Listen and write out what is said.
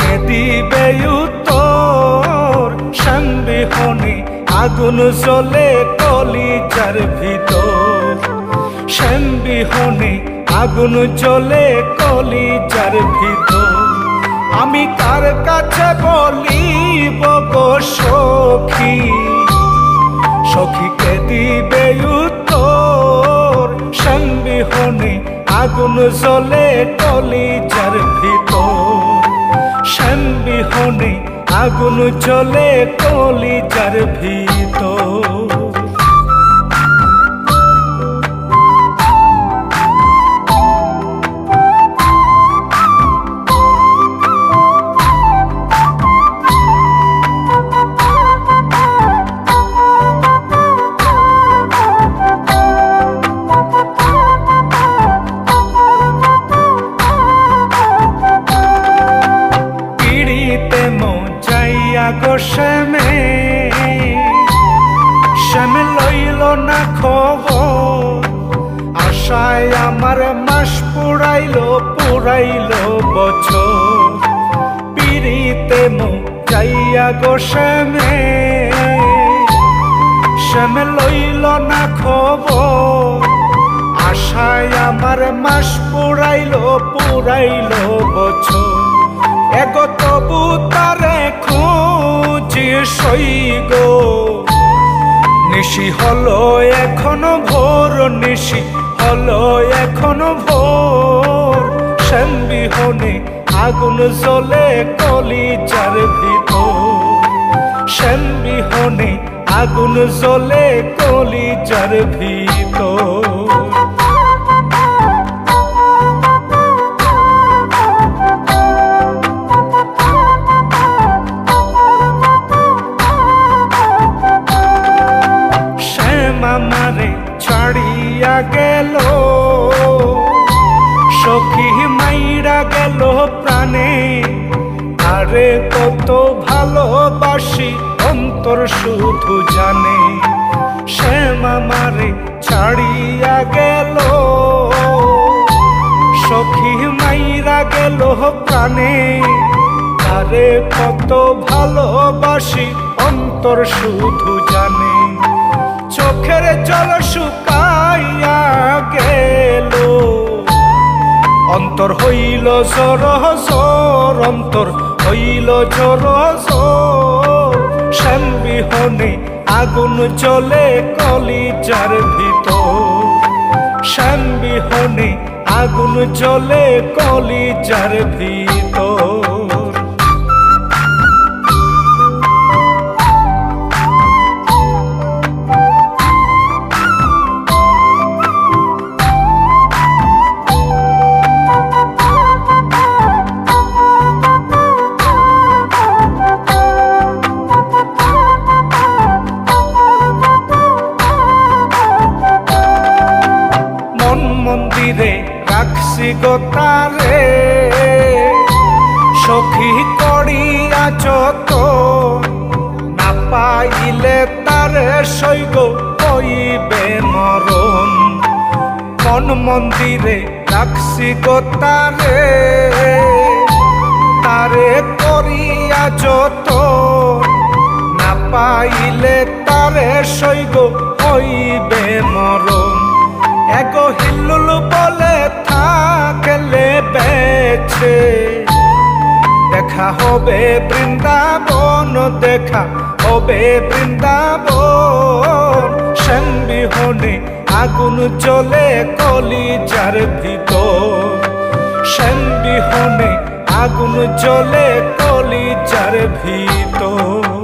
কে দিবে উত্তর? শ্যাম বিহনে আগুন জ্বলে কলিজার ভিতর, শ্যাম বিহনে আগুন জ্বলে কলিজার ভিতর। আমি কার কাছে বলিব গো সখী, সখীকে দিবে উত্তর? শ্যাম বিহনে আগুন জ্বলে কলিজার ভিতর, শ্যাম বিহনে আগুন জ্বলে কলিজার ভিতর। গো শ্যামে, শ্যাম লইল না খবর, আশায় আমার মাস পুরাইল বছর। পিড়িতে মো যাইয়া গো শ্যামে, শ্যাম লইল না খবর, আশায় আমার মাস পুরাইল বছর। এগো তবু তারে খুঁজি সইগ, নিশি হলো এখনো ভোর, নিশি হলো এখনো ভোর। শ্যাম বিহনে আগুন জ্বলে কলিজার ভিতর, শ্যাম বিহনে আগুন জ্বলে কলিজার ভিতর। আমারে ছাড়িয়া গেল, সখী মাইরা গেল প্রাণে, আরে কত ভালোবাসি অন্তর শুধু জানে। শ্যাম আমারে ছাড়িয়া গেল, সখী মাইরা গেল প্রাণে, আরে কত ভালোবাসি অন্তর শুধু জানে। চোখের জল শুকাইয়া গেল, অন্তর হইল জর জর, অন্তর হইল জর জর। শ্যাম বিহনে আগুন জ্বলে কলিজার ভিতর, শ্যাম বিহনে আগুন জ্বলে কলিজার ভিতর। মন্দিরে রাখছি গো তারে, সখী করিয়া যত, না পাইলে তারে সইগ হইবে মরণ। মন মন্দিরে রাখছি গো তারে, তারে করিয়া যত, না পাইলে তারে সইগ হইবে মরণ। এগো হিল্লুল বলে থাকলে বেছে, দেখা হবে বৃন্দাবন, দেখা হবে বৃন্দাবন। শ্যাম বিহনে আগুন জ্বলে কলিজার ভিতর, শ্যাম বিহনে আগুন জ্বলে কলিজার ভিতর।